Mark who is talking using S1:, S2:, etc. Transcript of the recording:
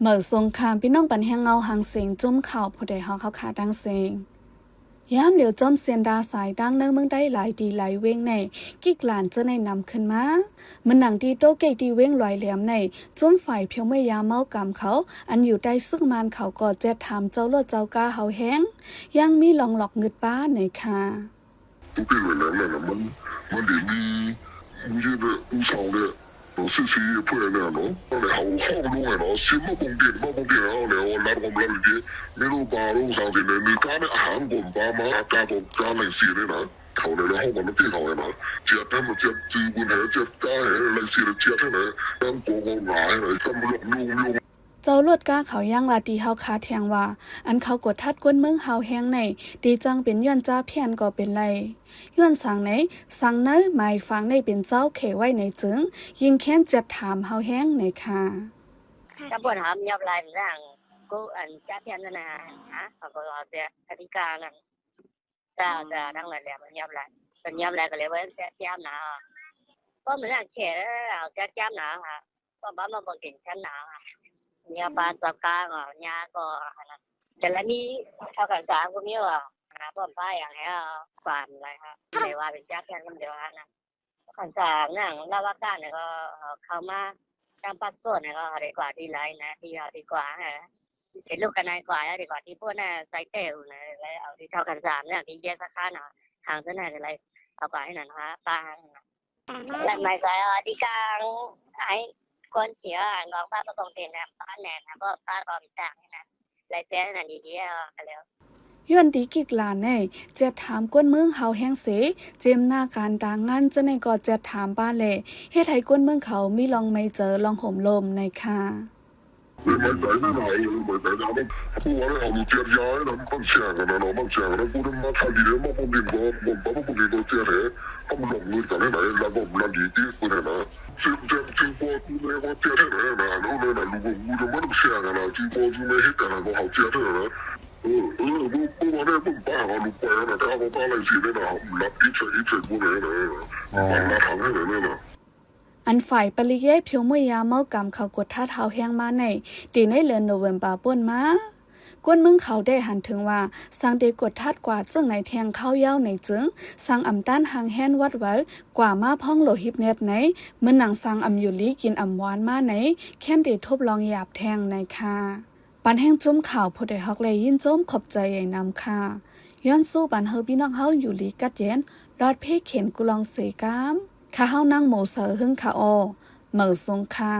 S1: เหมือสงครามพี่น้องปันแหงเงาหางเสียงจุ้มข่าวผู้ใดเขาขาดังเสียงยามเดี๋ยวจอมเสียนดาสายดังเนื้อเมืองได้หลายดีหลายเว้งในกิกหลานจะในนำขึ้นมามันหนังดีโตเกดีเว้งลอยแหลมในจุ้มฝ่ายเพียวไม่ยาเมากำเขาอันอยู่ได้ซึ่งมันเขาก็เจ็ดถามเจ้าโลดเจ้ากาเฮาแห้งยังมีหลองหลอกเงิดป้าในค่ะ
S2: 都变为人了，我里面这个乌巢的，是是配那咯，我哋后巷弄嘅咯，先乜蹦電啊，你我拉我唔拉你啲，你都把路上邊你家呢行過唔把嘛，家到家嚟事呢嗱，頭嚟你好揾到邊頭嘅嗱，接聽咪接資本係接家係嚟事嚟接聽嚟，當個個捱嚟咁用。
S1: เจ้าลวดก้าเขาย่างลาดีเฮาคาแทงว่าอันเขากดทัดก้นเมืองเฮาแห้งในดีจังเป็นย้อนจ้าเพียนก็เป็นไรย้อนสั่งไหนสั่งเนยหมายฟังในเป็นเจ้าเขไว้ในจึงยิงแค้นจัดถามเฮาแห้งในค่ะ
S3: ถ้าปวดหามยับลายร่างกูอันจ้าเพียนนั่นนะฮะเขาก็เสียอธิการนั่นจ้าทั้งหลายแหละมันยับลายเป็นยับลายก็เลยว่าจ้าหนาก็เหมือนเขตแล้วจ้าหนาค่ะก็บ้ามาบอกเก่งชั้นหนาค่ะเนี่ยปลาสกาเนี่ยก็นะแต่ละนี้เท่ากันสามก็มีว่านะป้อมป้ายอย่างเงี้ยฝันอะไรครับเลยว่าเป็นจ้าแค่คนเดียวนะขันสามนั่งเล่าว่าการเนี่ยก็เข้ามาตามปัสสาวะเนี่ยก็ดีกว่าที่ไรนะที่ดีกว่าฮะเห็นลูกกันนายกว่าดีกว่าที่พวกน่ะใส่เต้วนะอะไรเอาที่เท่ากันสามเนี่ยที่แยกสักข้าน่ะทางเส้นไหนอะไรเอากว่าให้หน่อยนะคะป้าและไม่ใช่ที่กลางไอ้คนเสียงอกป้าก็ต้องเป็นนะป้าแหน่นะเพราะป้าก็มีต่างนะไรแจ้นั่นดีๆกันแล้ว
S1: ย้อนดีกิกลานในจะถามก้นเมืองเฮาแห้งเสเจมหน้าการดางงานจะในก็จะถามบ้านแหล่เฮ็ดให้ก้นเมืองเขามีลองไม่เจอลองห่มลมในค่ะ
S2: 你咪仔呢嗱，你咪仔啱啱，不過咧後路接嘢咧，乜正嘅啦，乜正嘅啦，嗰啲乜睇你咧，乜蹦電個，冇乜蹦電個接咧，咁龍佢就咧嚟，嗱個唔撚易啲嗰啲啦，正過住咩個接咧嗱，嗱嗱嗱，如果我就乜都正嘅啦，正過住咩hết嘅啦，個後接咧啦，不過咧不唔把我路貴啊，睇下我巴嚟時咧嗱，唔甩一齊過嚟啦，唔甩行喺嚟啦。
S1: อันฝ่ายปริเยเพียวมวยยาเมากำเขากดท่าเท้าแห้งมาในตีในเลือนโนเวมบาป่นมาก้นเมืองเขาได้หันถึงว่าสังเดกดทัดกว่าจึงในแทงเข้าเย้าในจึงสังอำต้านหางแห้นวัดไว้กว่ามาพ่องโลหิบเน็ตไหนเมื่อหนังสังอำอยู่ลีกินอำหวานมาไหนแค่นเดทบลองหยาบแทงในค่ะปันแห้งจุ้มข่าวผู้ใดฮอกเลยยินโจมขอบใจใหญ่นำค่ะย้อนสู้ปันเฮอพี่น้องเฮาอยู่ลีกัดเย็นรอดเพ่เข็นกุลองเสกามข้าเฮานั่งโมเสอหึ่งข้าโอเหมือสงค่ะ